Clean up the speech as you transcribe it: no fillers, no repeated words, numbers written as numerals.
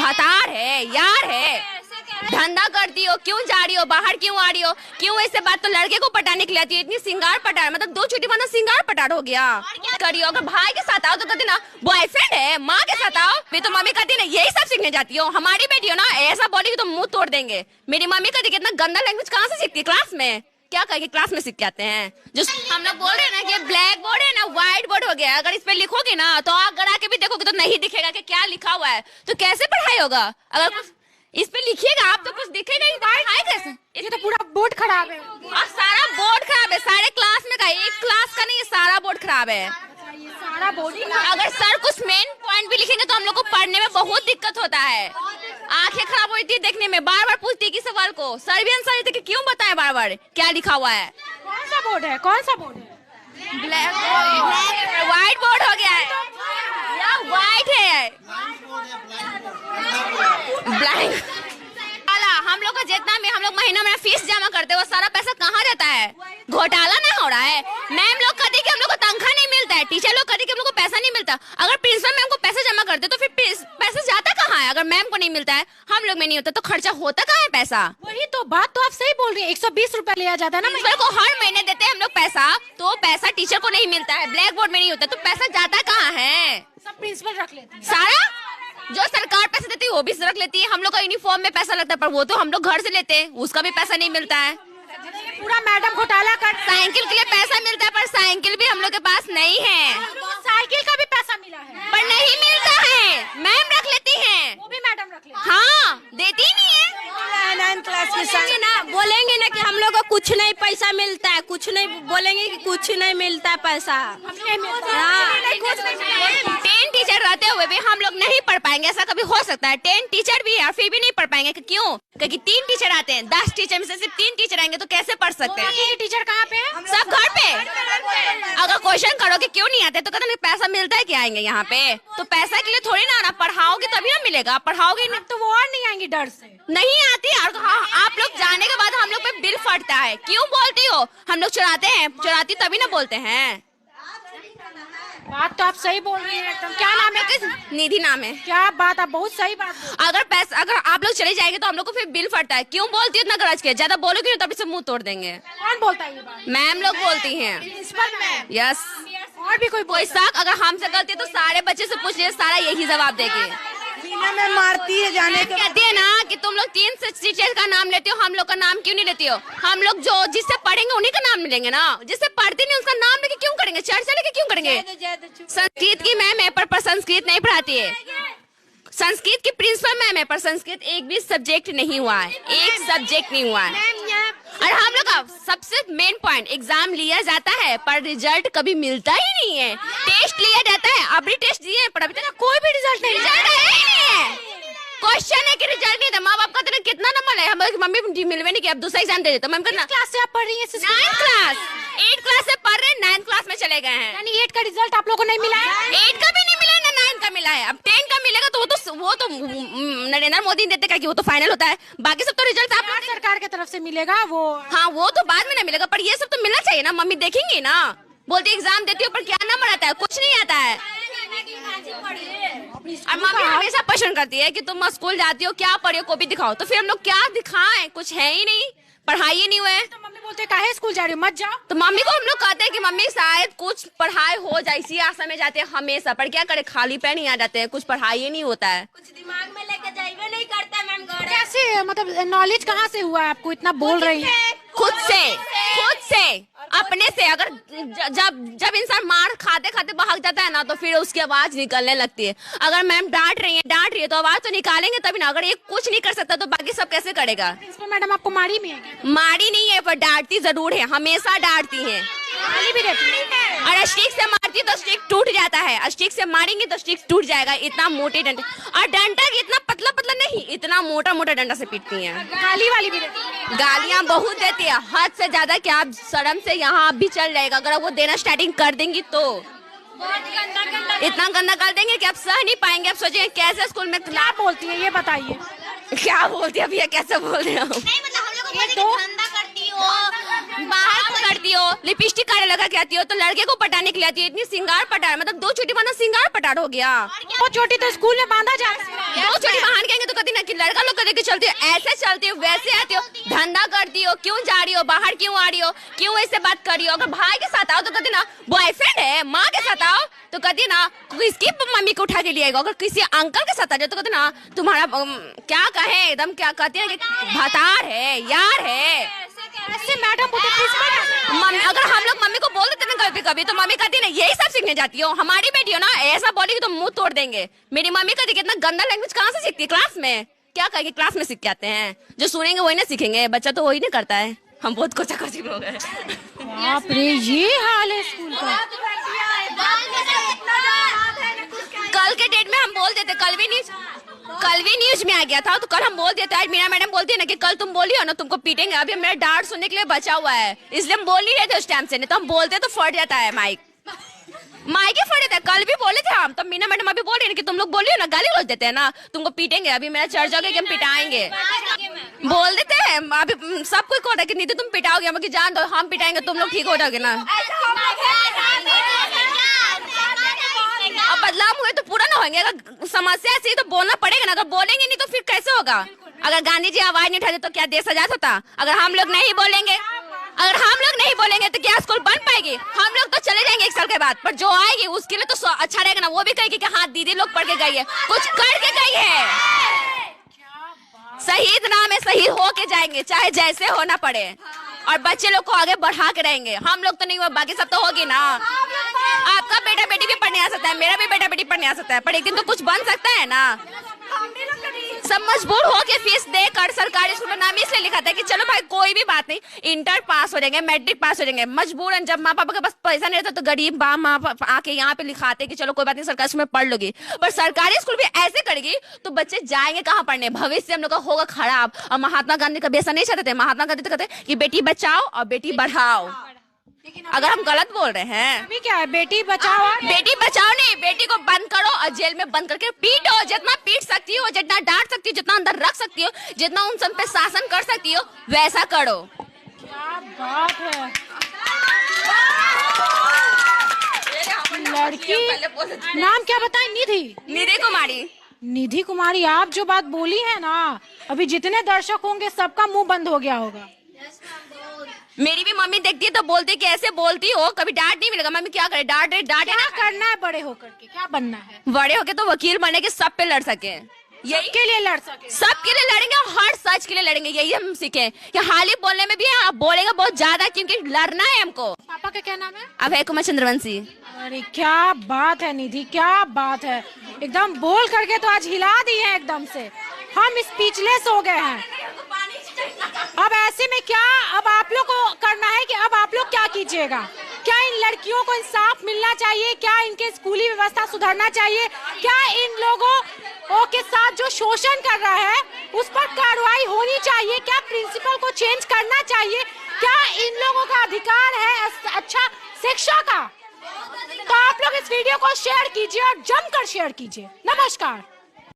भतार है, यार है, धंधा करती हो, क्यों जा रही हो बाहर, क्यों आ रही हो, क्यों ऐसे बात तो लड़के को पटाने के लिए आती है, इतनी सिंगार पटार, मतलब 2 छुट्टी माना सिंगार पटार हो गया। करियो अगर भाई के साथ आओ तो कहती ना बॉयफ्रेंड है, माँ के साथ आओ फिर तो मम्मी कहती ना यही सब सीखने जाती हो। हमारी बेटी हो ना ऐसा बोलेगी तो मुंह तोड़ देंगे। मेरी मम्मी कहती कितना गंदा लैंग्वेज कहाँ से सीखती है, क्लास में क्या करके क्लास में सीख के आते हैं। जो हम लोग बोल रहे हैं ना कि ब्लैक बोर्ड है ना व्हाइट बोर्ड हो गया, अगर इस पे लिखोगे ना तो अगर आके भी देखोगे तो नहीं दिखेगा कि क्या लिखा हुआ है, तो कैसे पढ़ाई होगा। अगर कुछ इस पे लिखिएगा आप तो कुछ दिखेगा ही, पढ़ाई कैसे। ये तो पूरा बोर्ड खराब है और सारा बोर्ड खराब है, सारे क्लास में का, एक क्लास का नहीं, सारा बोर्ड खराब है। सारा बोर्ड। अगर सर कुछ मेन पॉइंट भी लिखेंगे तो हम लोग को पढ़ने में बहुत दिक्कत होता है, आंखें खराब होती है देखने में। बार बार पूछती है कि सवाल को सर भी आंसर देते कि क्यों बताएं बार बार क्या लिखा हुआ है। कौन सा बोर्ड है, कौन सा बोर्ड है? ब्लैक व्हाइट बोर्ड हो गया है या व्हाइट है ब्लैक। हम लोग का जितना भी हम लोग महीना फीस जमा करते हैं वो सारा पैसा कहाँ जाता है, घोटाला ना हो रहा है। मैम लोग कहते कि हम लोग को तनख्वाह नहीं मिलता है, टीचर लोग कहते कि हम लोग को पैसा नहीं मिलता। अगर प्रिंसिपल मैम को पैसा जमा करते तो फिर पैसा जाता कहाँ है। अगर मैम को नहीं मिलता है, हम लोग में नहीं होता तो खर्चा होता कहाँ है पैसा। वही तो बात तो आप सही बोल रही है, 120 रुपया लिया जाता है ना। प्रिंसिपल को हर महीने देते हैं हम लोग पैसा, तो पैसा टीचर को नहीं मिलता है, ब्लैक बोर्ड में नहीं होता, तो पैसा जाता कहाँ है। सब प्रिंसिपल रख लेते हैं सारा जो सरकार पैसा देती है वो भी रख लेती है। हम लोग का यूनिफॉर्म में पैसा लगता है पर वो तो हम लोग घर से लेते हैं, उसका भी पैसा नहीं मिलता है। पूरा मैडम घोटाला कर। साइकिल के लिए पैसा मिलता है पर साइकिल भी हम लोग के पास नहीं है। साइकिल का भी पैसा मिला है पर नहीं मिलता है, मैम रख लेती हैं, वो भी मैडम रख लेती। हाँ देती ही नहीं है। 9 क्लास की ना बोलेंगे ना कि हम लोग को कुछ नहीं पैसा मिलता है, कुछ नहीं बोलेंगे कि कुछ नहीं मिलता है पैसा। हाँ 10 टीचर रहते हुए भी हम लोग नहीं पढ़ पाएंगे, ऐसा कभी हो सकता है। 10 टीचर भी है फिर भी नहीं पढ़ पाएंगे, क्यों? क्योंकि 3 टीचर आते हैं, 10 टीचर में से सिर्फ 3 टीचर आएंगे तो कैसे पढ़ सकते हैं। ये टीचर कहाँ पे है? सब घर पे। अगर क्वेश्चन करो कि क्यों नहीं आते तो कहते नहीं पैसा मिलता है, क्या आएंगे यहाँ पे। तो पैसा के लिए थोड़ी ना आना, पढ़ाओगे तभी ना मिलेगा, पढ़ाओगे नहीं तो वो और नहीं आएंगी डर से। नहीं आती। और आप लोग जाने के बाद हम लोग पे बिल फटता है, क्यों बोलती हो। हम लोग चुराते हैं, चुराती तभी ना बोलते हैं। बात तो आप सही बोल रही हैं एकदम। क्या नाम है? निधि नाम है। क्या बात, आप बहुत सही बात बोल। अगर आप लोग चले जाएंगे तो हम लोग को फिर बिल फटता है, क्यों बोलती हो इतना गरज के। ज्यादा बोलोगे तो तभी से मुंह तोड़ देंगे। कौन बोलता है ये बात? मैम लोग बोलती हैं। Principal ma'am. यस। और भी कोई शक अगर हमसे गलती है तो सारे बच्चे से पूछिए, सारा यही जवाब देगी। में मारती है जाने के। कहती है ना कि तुम लोग 3 टीचर का नाम लेते हो, हम लोग का नाम क्यों नहीं लेती हो। हम लोग जो जिससे पढ़ेंगे उन्हीं का नाम मिलेंगे ना, जिससे पढ़ते नहीं उसका नाम लेके क्यों करेंगे, चर्चा लेके क्यों करेंगे। संस्कृत की मैम है पर संस्कृत नहीं पढ़ाती है। संस्कृत की प्रिंसिपल मैम है पर संस्कृत एक भी सब्जेक्ट नहीं हुआ है, एक सब्जेक्ट नहीं हुआ है। और हम लोग का सबसे मेन पॉइंट, एग्जाम लिया जाता है पर रिजल्ट कभी मिलता ही नहीं है। टेस्ट लिया जाता है, अभी टेस्ट दिए पर अभी तक कोई भी रिजल्ट नहीं है। क्वेश्चन है कि रिजल्ट नहीं था। माँ बाप का तो कितना नंबर है, हमारी मम्मी मिलवे नहीं कि अब दूसरा एग्जाम दे देता। मैम किस क्लास से आप पढ़ रही हैं? 9th क्लास, 8 क्लास से पढ़ रहे हैं, 9th क्लास में चले गए हैं। यानी 8 का रिजल्ट आप लोगों को नहीं मिला है? 8 का भी नहीं मिला है ना 9 का मिला है। अब 10 का मिलेगा तो वो तो नरेंद्र मोदी देते का कि वो तो फाइनल होता है, बाकी सब तो रिजल्ट आप लोग सरकार की तरफ से मिलेगा वो। हाँ वो तो बाद में ना मिलेगा, पर ये सब तो मिलना चाहिए ना। मम्मी देखेंगी ना, बोलती एग्जाम देती हो पर क्या नंबर आता है, कुछ नहीं आता है। और मम्मी हमेशा पसंद करती है कि तुम स्कूल जाती हो क्या पढ़ी हो, कॉपी दिखाओ। तो फिर हम लोग क्या दिखाएं, कुछ है ही नहीं, पढ़ाई ही नहीं हुए। तो मम्मी बोलते काहे स्कूल जा रही हो, मत जाओ। तो मम्मी को हम लोग कहते हैं कि मम्मी शायद कुछ पढ़ाई हो जाए, इसी आशा में जाते हैं हमेशा, पर क्या करे खाली पैर नहीं आ जाते हैं, कुछ पढ़ाई ही नहीं होता है। कुछ दिमाग में लेके जाइए नहीं करता मैम। कैसे मतलब नॉलेज कहाँ से हुआ आपको, इतना बोल रही है? खुद से अपने से। अगर जब इंसान मार खाते खाते भाग जाता है ना तो फिर उसकी आवाज निकलने लगती है। अगर मैम डांट रही है तो आवाज तो निकालेंगे तभी ना। अगर ये कुछ नहीं कर सकता तो बाकी सब कैसे करेगा। प्रिंसिपल मैडम आपको मारी भी है? मारी नहीं है पर डांटती जरूर है, हमेशा डांटती है। गाली भी देती है। और स्टिक से मारती है तो स्टिक टूट जाता है, स्टिक से मारेंगे तो स्टिक टूट जाएगा। इतना मोटे डंडा, और डंडा इतना पतला पतला नहीं, इतना मोटा मोटा डंडा से पीटती है। गाली वाली भी देती है? गालियां बहुत देती है, हद से ज्यादा कि आप शर्म से यहाँ भी चल जाएगा। अगर वो देना स्टार्टिंग कर देंगी तो इतना गंदा कर देंगे कि आप सह नहीं पाएंगे। आप सोचेंगे कैसे स्कूल में क्या बोलती है ये बताइए। क्या बोलती है भैया, कैसे बोल रहे हो। नहीं मतलब हम लोग को धंधा करती हो, बाहर करती हो, लिपस्टिक काले लगा के आती हो, तो लड़के को पटाने के लिए आती है, इतनी सिंगार पटार, मतलब 2 चोटी बांधना सिंगार पटार हो गया। वो चोटी तो स्कूल में बांधा जाता है। 2 चोटी बांध के तो कहती ना कि लड़का लोग करके चलती हो, ऐसे चलती हो, वैसे आती हो, धंधा करती हो, क्यों जा रही हो बाहर, क्यों आ रही हो, क्यों ऐसे बात कर रही हो। अगर भाई के साथ आओ तो कहती ना बॉयफ्रेंड है, माँ के साथ आओ तो कहती ना किसकी मम्मी को उठा के ले आएगा, अगर किसी अंकल के साथ आ जाए तो कहती ना तुम्हारा क्या कहे, एकदम क्या कहते हैं कि भतार है, यार है। ऐसे मैडम मम्मी, अगर हम लोग मम्मी को बोल देते ना कभी कभी तो मम्मी कहती ना यही सब सीखने जाती हो, हमारी बेटी हो ना ऐसा बोलेगी तो मुंह तोड़ देंगे। मेरी मम्मी कहती कितना गंदा लैंग्वेज कहाँ से सीखती है, क्लास में। क्या कहेगी, क्लास में सीख के आते हैं, जो सुनेंगे वही ना सीखेंगे, बच्चा तो वही नहीं करता है। हम बहुत कोचा कोची लोग हैं। बाप रे, ये हाल है स्कूल का। कल के डेट में हम बोल देते, कल भी न्यूज में आ गया था, तो कल हम बोल देते। आज मीना मैडम बोलती है ना कि कल तुम बोली हो ना तुमको पीटेंगे, अभी मेरा डांट सुनने के लिए बचा हुआ है, इसलिए हम बोल नहीं रहे थे उस टाइम से, नहीं तो हम बोलते तो फट जाता है माइक ही फट जाता है। कल भी बोले थे हम, तब मीना मैडम अभी बोल रही है कि तुम लोग बोली हो ना, गाली रोज देते हैं ना, तुमको पीटेंगे, अभी मेरा चढ़ जाओगे कि हम पिटाएंगे, बोल देते हैं। अभी सब कोई को कि नीति तुम पिटाओगे, हम जान दो हम पिटाएंगे, तुम लोग ठीक हो जाओगे ना। अब बदलाव हुए तो पूरा ना होंगे, अगर समस्या ऐसी तो बोलना पड़ेगा ना, अगर बोलेंगे नहीं तो फिर कैसे होगा। अगर गांधी जी आवाज नहीं उठाते तो क्या देश आजाद होता। अगर हम लोग नहीं बोलेंगे तो क्या स्कूल बन पाएगी। हम लोग तो चले जाएंगे 1 साल के बाद, पर जो आएगी उसके लिए तो अच्छा रहेगा ना, वो भी कहेगी कि हाँ दीदी लोग पढ़ के गई है, कुछ करके गई है। शहीद नाम है, शहीद हो के जाएंगे चाहे जैसे होना पड़े, और बच्चे लोग को आगे बढ़ा के रहेंगे। हम लोग तो नहीं, वो बाकी सब तो होगी ना। आपका बेटा बेटी भी पढ़ने आ सकता है, मेरा भी बेटा बेटी पढ़ने आ सकता है, पर एक दिन तो कुछ बन सकता है ना। सब मजबूर हो के फीस देकर सरकारी स्कूल में नाम इसलिए लिखा था कि चलो भाई कोई भी बात नहीं, इंटर पास हो जाएंगे, मैट्रिक पास हो जाएंगे। मजबूरन जब माँ पापा के पास पैसा नहीं रहता तो गरीब माँ पापा आके यहाँ पे लिखाते कि चलो कोई बात नहीं सरकारी स्कूल में पढ़ लोगी, पर सरकारी स्कूल भी ऐसे करेगी तो बच्चे जाएंगे कहाँ पढ़ने, भविष्य हम लोग का होगा खराब। और महात्मा गांधी कभी ऐसा नहीं चाहते थे, महात्मा गांधी तो कहते कि बेटी बचाओ और बेटी बढ़ाओ। अगर हम गलत बोल रहे हैं, अभी क्या है, बेटी बचाओ नहीं, बेटी को बंद करो और जेल में बंद करके पीटो, जितना पीट सकती हो, जितना डांट सकती हो, जितना अंदर रख सकती हो, जितना उन सब पे शासन कर सकती हो वैसा करो। क्या बात है। लड़की नाम क्या बताएं? निधि कुमारी। आप जो बात बोली है ना, अभी जितने दर्शक होंगे सबका मुंह बंद हो गया होगा। मेरी भी मम्मी देखती है तो बोलती है कि ऐसे बोलती हो, कभी डांट नहीं मिलेगा। मम्मी क्या करे, डांटे ना करना है, बड़े होकर के क्या बनना है? बड़े होके तो वकील बने के सब पे लड़ सके, यही के लिए लड़ सके, सबके लिए लड़ेंगे, हर सच के लिए लड़ेंगे। यही हम सीखे कि हाल ही बोलने में भी आप बोलेंगे बहुत ज्यादा, क्योंकि लड़ना है हमको। पापा का क्या नाम है? अभय कुमार चंद्रवंशी। अरे क्या बात है निधि, क्या बात है, एकदम बोल करके तो आज हिला दी है एकदम से, हम स्पीचलेस हो गए हैं। अब ऐसे में क्या, अब आप लोग को करना है कि अब आप लोग क्या कीजिएगा? क्या इन लड़कियों को इंसाफ मिलना चाहिए? क्या इनके स्कूली व्यवस्था सुधरना चाहिए? क्या इन लोगों के साथ जो शोषण कर रहा है उस पर कार्रवाई होनी चाहिए? क्या प्रिंसिपल को चेंज करना चाहिए? क्या इन लोगों का अधिकार है अच्छा शिक्षा का? तो आप लोग इस वीडियो को शेयर कीजिए और जमकर शेयर कीजिए। नमस्कार।